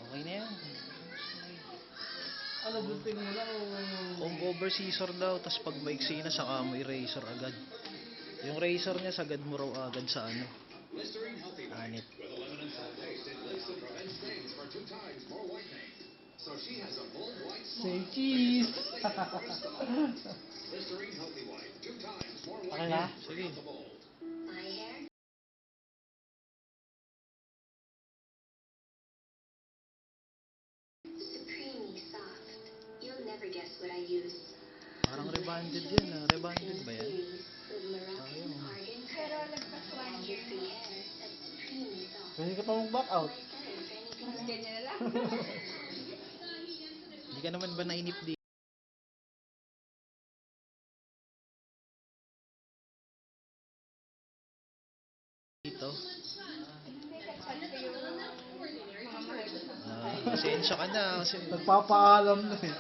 Okay na yan. Ano, bunting mo lang o... Kung over scissor daw, tas pag maiksi na saka mo i-razor agad. Yung razor niya sagad mo raw agad sa ano. Anit. Say cheese! Okay na? Sige. Parang rebonded yan ah. Rebonded ba yan? Sayang. Pwede ka pa mag-back out. Ganyan na lang. Hindi ka naman ba nainip dito? Pasensya ka na kasi Nagpapaalam na eh.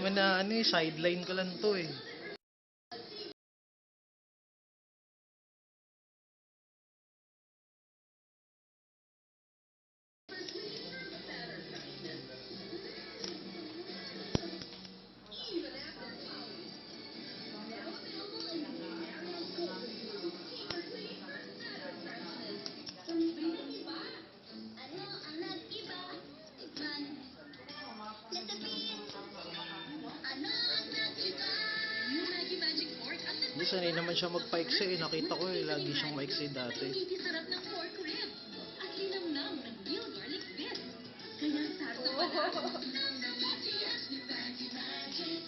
naman na ano eh, sideline ko lang to eh. Hindi, sanay naman siya magpaiksi eh. Nakita ko eh, lagi siyang maiksi dati.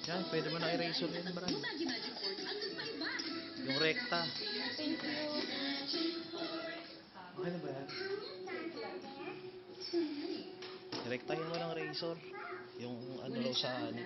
Yan, pwede mo na i-razor yun, Brad. Yung rekta. Okay na ba yan? Rektahin mo ng razor. Yung ano raw sa ano.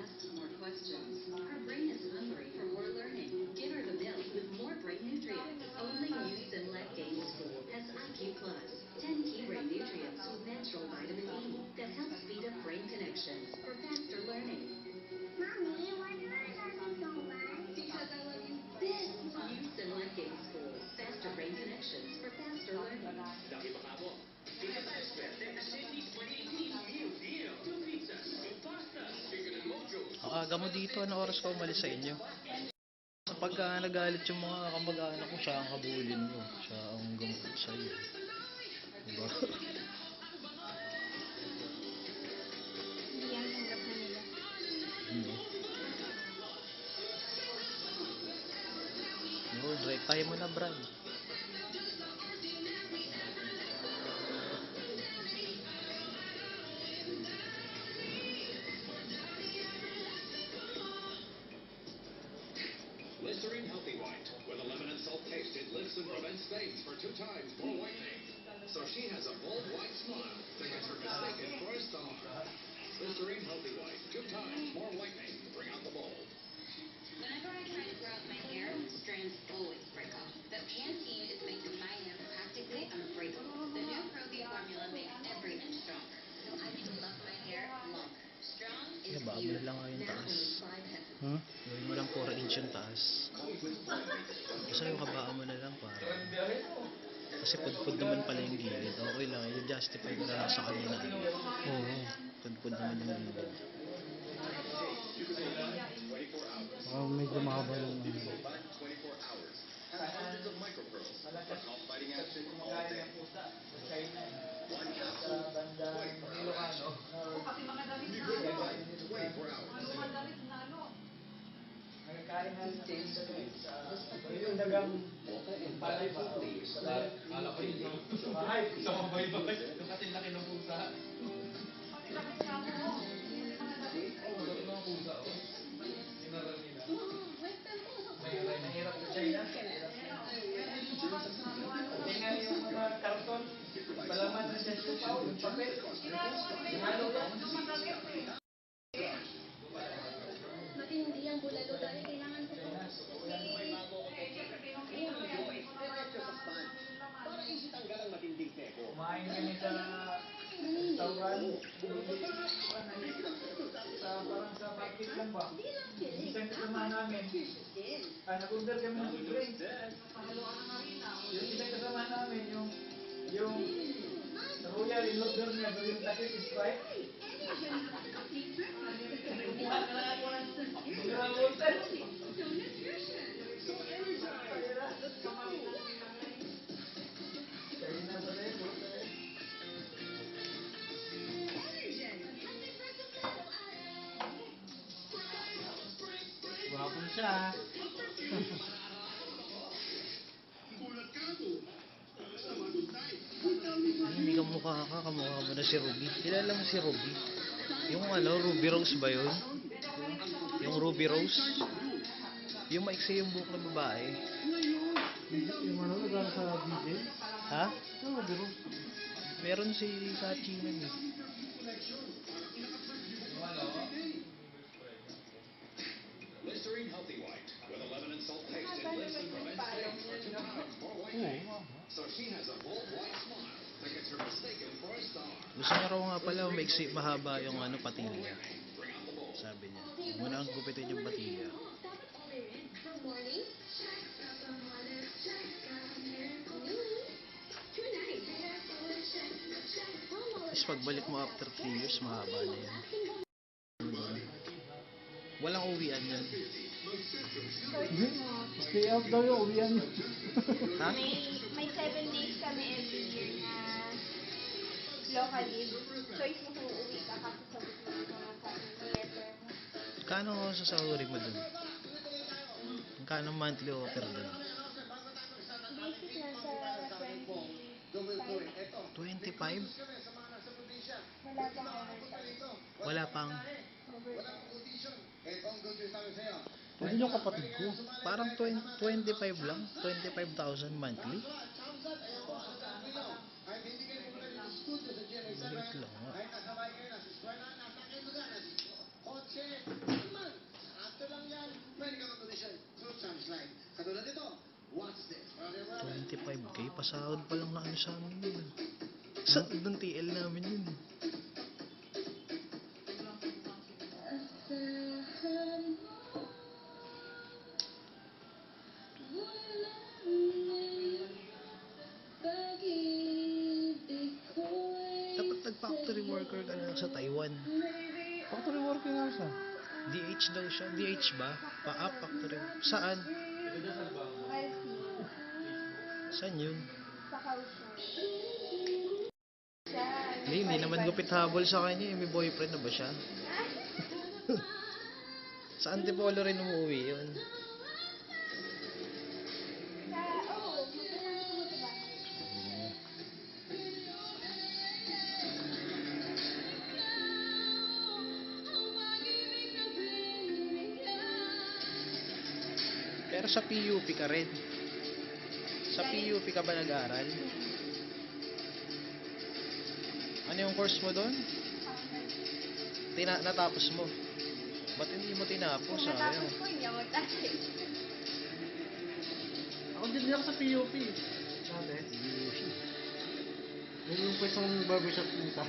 Ang aga mo dito, ano oras ka umalis sa inyo? Kapag nagalit yung mga kamag-anak ko, siya ang habulin mo. Siya ang gumukot sa'yo. Diba? Hindi yan tanggap na nila. Hindi. No, rektahin mo na, Brad. Listerine Healthy White. With a lemon and salt taste, it lifts and prevents stains for 2 times more whitening. So she has a bold white smile that gets her mistaken for a star. Listerine Healthy White. 2 times more whitening. Bring out the bold. Whenever I try to grow out my hair, strands always break off. But Pantene is making my hair practically unbreakable. The new Pro-V formula makes every inch stronger. So I can love my hair longer. Strong is Baba mo beautiful. lang nga yung Now taas. only 5 pesos. Gawin mo lang 4 inch yung taas. Basta yung kabaan mo na lang para. Kasi pudpud naman pala yung gilid. Okay lang, i-justify ko na lang sa kanina. Oo. Pudpud naman yung gilid. Medyo mahaba yung ano. Hundreds of micropearls for top fighting action all day. 1 capsule, 24 hours. 24 hours. Yung dagang Palay fruit leaves. Ala ko yun. Ay, sa mabay-bay. Yung katin-laki ng pusa. Mahirap sa China. Hindi nga yung mga karton. Malaman na siya siya. Yung papel. Halo ka. Matindi ang bulalo dahil kailangan ko ito. Para isitanggal ang matinding teko. Kumain kami sa restaurant. Parang sa market lang ba? Isang kasama namin. Nag-order kami ng drinks. Yung isang kasama namin, yung Royal in-order niya, pero yung takip is Sprite. Kumuha ka na ako ng mineral water. Kaya na ba rin? Wapo siya. Hindi ka mukha ka, kamukha mo na si Ruby. Kilala mo si Ruby? Yung ano, Ruby Rose ba yun? Yung Ruby Rose? Yung maiksi yung buhok ng babae. Yung ano, nagana sa DJ? Ha? Oo, biro. Meron si Sachi nun eh. Listerine Healthy White with a lemon and salt taste. It lifts and prevents stains for 2 times more whitening. So she has a bold white smile that gets her mistaken for a star. Gusto niya raw nga pala maiksi, mahaba yung ano, patilya. Bring out the bold. Sabi niya. Huwag mo na ang gupitin yung patilya. For morning, check out the morning, check out miracle. Tonight, check. Tapos pagbalik mo after 3 years, mahaba na yan. Walang uwian yan. Stay out daw yung uwian. Ha? May 7 days kami every year na local leave. Choice mo kung uuwi ka kapag sagot mo ng mga letter mo. Kano sa salary mo dun? Kano monthly offer dun? Basic na sa 25? 25. Wala pang overtime. Wala pang. Pwede yung kapatid ko. Parang 25 lang. 25,000 monthly. Maliit lang nga. Well, 25k, pasahod pa lang na ano sa amin yun. Sahod ng TL namin yun. Dapat nag-factory worker ka lang sa Taiwan. Factory worker nga siya. DH daw siya. DH ba? Factory. Saan? Wealthy. Saan yun? Sa Kausap. Hindi naman gupit habol sa kanya. May boyfriend na ba siya? Sa Antipolo rin umuwi yun. Oo, magkasama ko diba? Pero sa PUP ka rin. Sa PUP ka ba nag-aaral? Ano yung course mo doon? Natapos mo. Ba't hindi mo tinapos? Kung Sayang. natapos ko, hindi ako tayo. Ako din ako sa PUP. Dati. Yung pwede ng barbershop nita.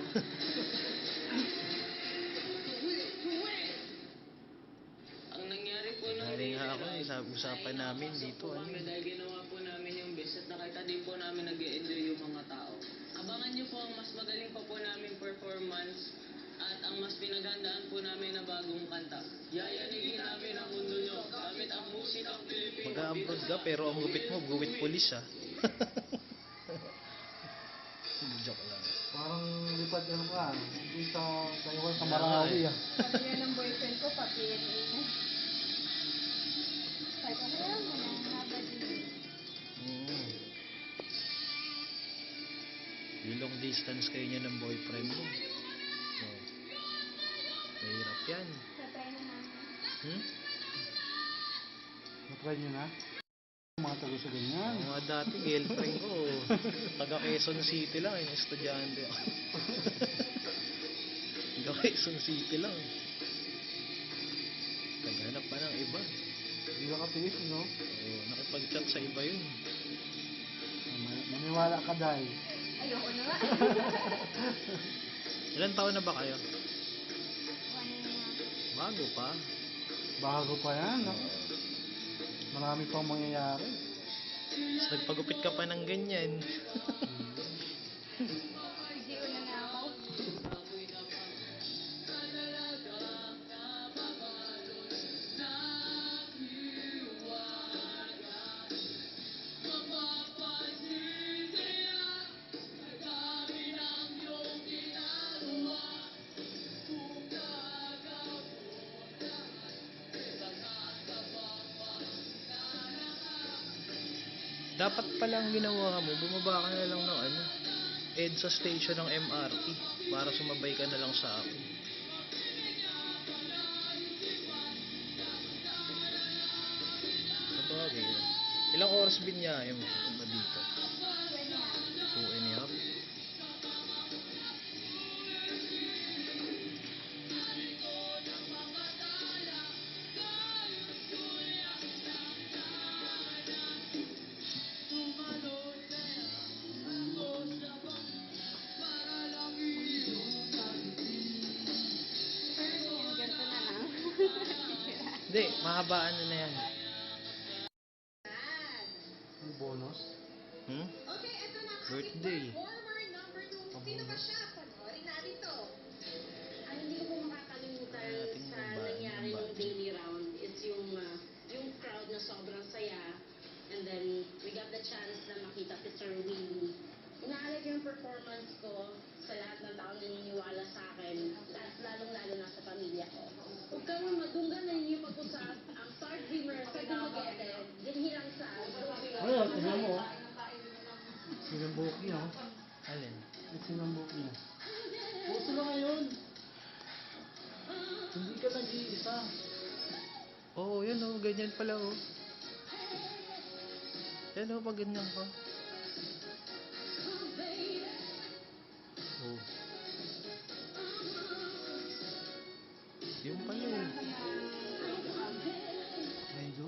Ang nangyari po nung Hari nga ako eh, sa usapan namin dito. Ano? dahil ginawa po namin yung best at nakita din po namin nag-e-enjoy yung mga tao. Abangan niyo po ang mas magaling pa po namin performance at ang mas pinaghandaan po namin na bagong kanta. Yayanigin namin ang mundo niyo gamit ang musikang Pilipino. Mag-abroad ka pero ang gupit mo, gupit pulis ah. Joke lang. Parang lipad ano ka. Hindi sa Taiwan sa Marawi ah. Sabi nga ng boyfriend ko, pa-PNA na. Sabi ko, kaya mo na, haba din. Mm. Yung long distance kayo niya ng boyfriend mo. So, mahirap yan. Sabay na namin. Hmm? Matry nyo na? Mga tago sa ganyan. Ang mga dati girlfriend ko, taga Quezon City lang, yung estudyante ako. Taga Quezon City lang. Naghanap pa ng iba. Hindi ka katiis, no? Oo, nakipag-chat sa iba yun. Maniwala ka dahil. Ayoko na nga. Ilan taon na ba kayo? 1 and a half. Bago pa. Bago pa yan, no? Marami pang mangyayari. Tapos nagpagupit ka pa ng ganyan. Hindi ko na ako. Dapat palang ginawa mo, bumaba ka na lang ng ano, EDSA station ng MRT para sumabay ka na lang sa akin. Sabagay. Ilang oras binyahe mo ba dito? 2 and a half. Yan, ganito na lang. Hindi, mahabaan na yan. Yung bonus. Hmm? Okay, ito na ang Birthday. ating performer number 2. Sino ba siya? Panoorin natin to. Ang hindi ko makakalimutan Ating sa babae, nangyari babae. ng daily round is yung crowd na sobrang saya. And then, we got the chance na makita si Sir Willie. Inaalala ko yung performance ko sa lahat ng taong naniniwala sa akin, lalong-lalo na sa pamilya ko. Huwag kang madunggan na hindi pag-usap ang Star Dreamer sa Dumaguete, dinhilang sa Ayun, tignan mo. Sinambok niya. Alin? Sinambok niya. Puso na ngayon. Hindi ka nag-iisa. Oo, yan oh, ganyan pala oh. Yan oh, pag ganyan ka. Oh. Yung pala eh. Medyo.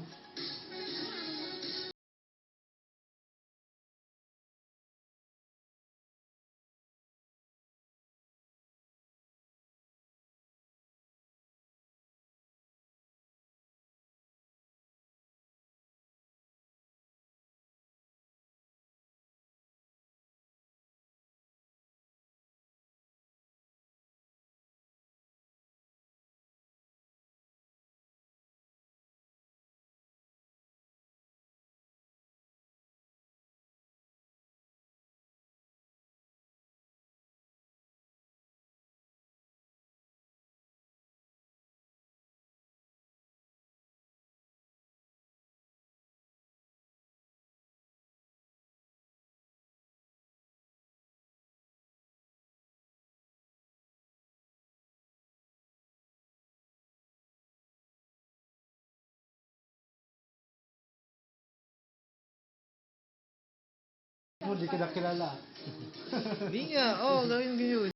Mo, di ka nakilala. Hindi nga, oh, gawin ko yun.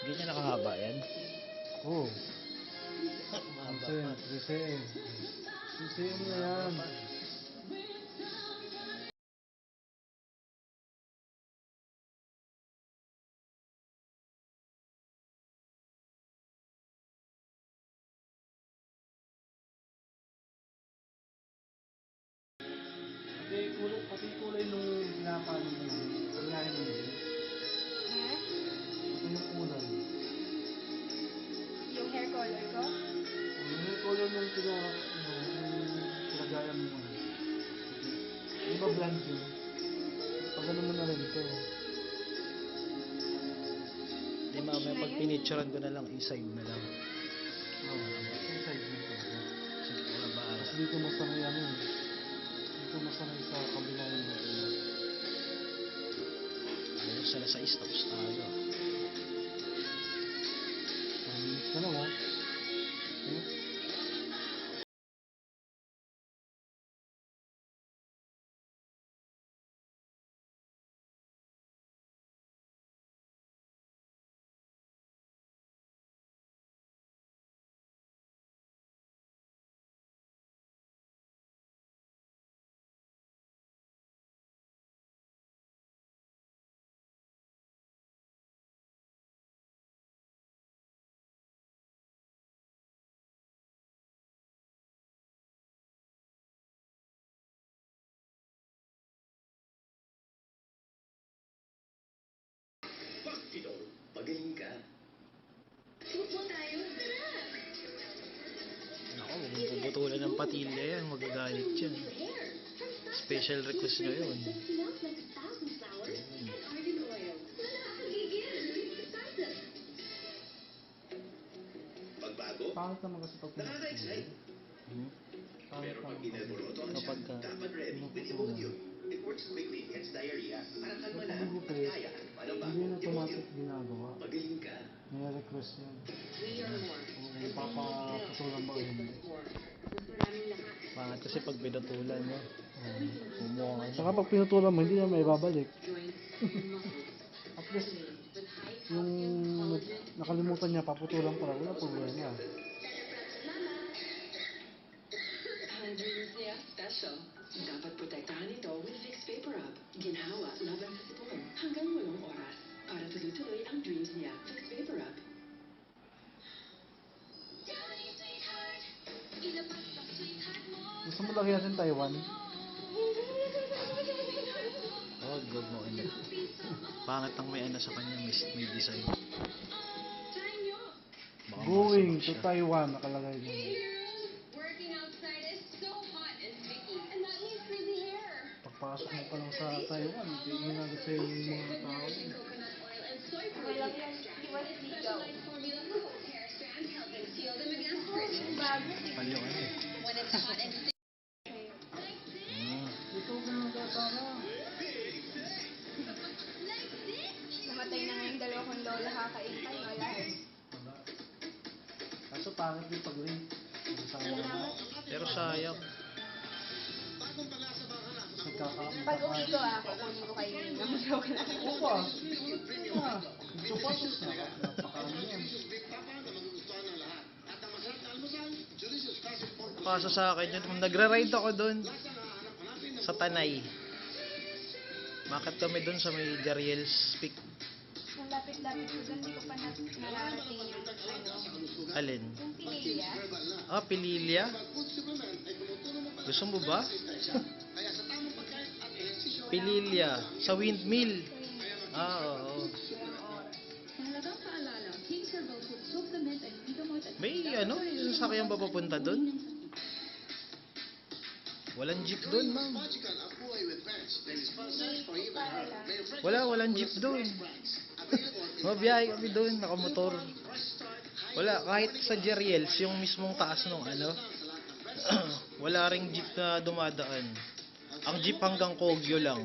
Ganyan nakahaba yan. Oo. Mahaba Sisem, pa. sisem. Sisem na yan. Pati kulay paano mo yun? Nangyari mo yun? Ha? Ito yung kulay. Yung hair color ko? Yung color nung pinagaya mo mo. Di ba blonde yun? Pag ano mo na rin ito. Hindi, mamaya pag pinicturean ko na lang, inside na lang. Oo. Yung size mo talaga. Sige, wala bahala. Tapos dito mo sanay ano eh. Dito mo sanay sa kabila yung mga ito. Ayaw sila sa east, tapos tayo. Minutes na lang, oh. Okay. Tidor, magaling ka. Supo tayo. Tara! Ako, huwag mong puputulan ng patilya yan, magagalit yan. Special request nyo yun. Smells like 1,000 flowers and argan oil. Nakakagigil. Excited. Pagbago, Pangit naman kasi pag nakaka-excite. Hmm? Pero pag pinaguluto ang Kapag tiyan, ka- dapat ready with Imodium. It works quickly against diarrhea. Para kalma Pag lahat. pagupit, Kaya, ano ba? hindi na automatic Imodium. ginagawa. Magaling ka. May request yan. We are more. Kung papatutulan ba o hindi. More. Gusto namin lahat. Pangat kasi pag pinutulan mo, kumuha ka. Saka pag pinutulan mo, hindi na may babalik. Joints and muscles. At least, With high yung nakalimutan niya, paputulan pala, wala problema. Andrews Special. Dapat protektahan ito with Vicks Vapor Rub. Ginhawa laban sa sipon. Hanggang 8 oras. Para tuloy-tuloy ang dreams niya. Vicks Vapor Rub. Gusto mo lagyan natin Taiwan? Oh, good mo ano. Pangit ang may ano sa kanya, may design. Baka Going masamak to siya. Taiwan, nakalagay doon. Working outside is so hot and sticky. And that means frizzy hair. Pagpasok mo pa lang sa Taiwan, tingin agad sa yung mga tao. Coconut oil and soy Okay lang yan. Iwas ligaw. Specialized formula for whole hair strands helping shield them against frizz. Bago. Kapal yung ano eh. When it's hot and sticky. Hmm. Ito ka na kasama. Namatay na nga yung dalawa kong lola kakaintay. Wala eh. Kaso pangit yung pag-link. Kasama ka na. Pero sayang. Pag uwi ko kukunin ko kayo yung namasaw ka na. Opa! Gusto pa sus na. Napakaano yan. Kaso sa akin yun, kung nagra-ride ako doon sa Tanay, makat kami doon sa may Jariel's Peak. Ang lapit-lapit ko doon, hindi ko pa nararating yung ano. Alin? Yung Pililla. Ah, Pililya? Gusto mo ba? Pililya. Sa windmill. Ah, oo. Mahalagang paalala, King Herbal Food Supplement and Vitamort at May ano, yung sasakyan ba papunta doon? Walang jeep doon, ma'am. Walang jeep doon. Mabiyahe kami doon, nakamotor. Wala, kahit sa Jeriels, yung mismong taas nung ano, wala ring jeep na dumadaan. Ang jeep hanggang Kogyo lang.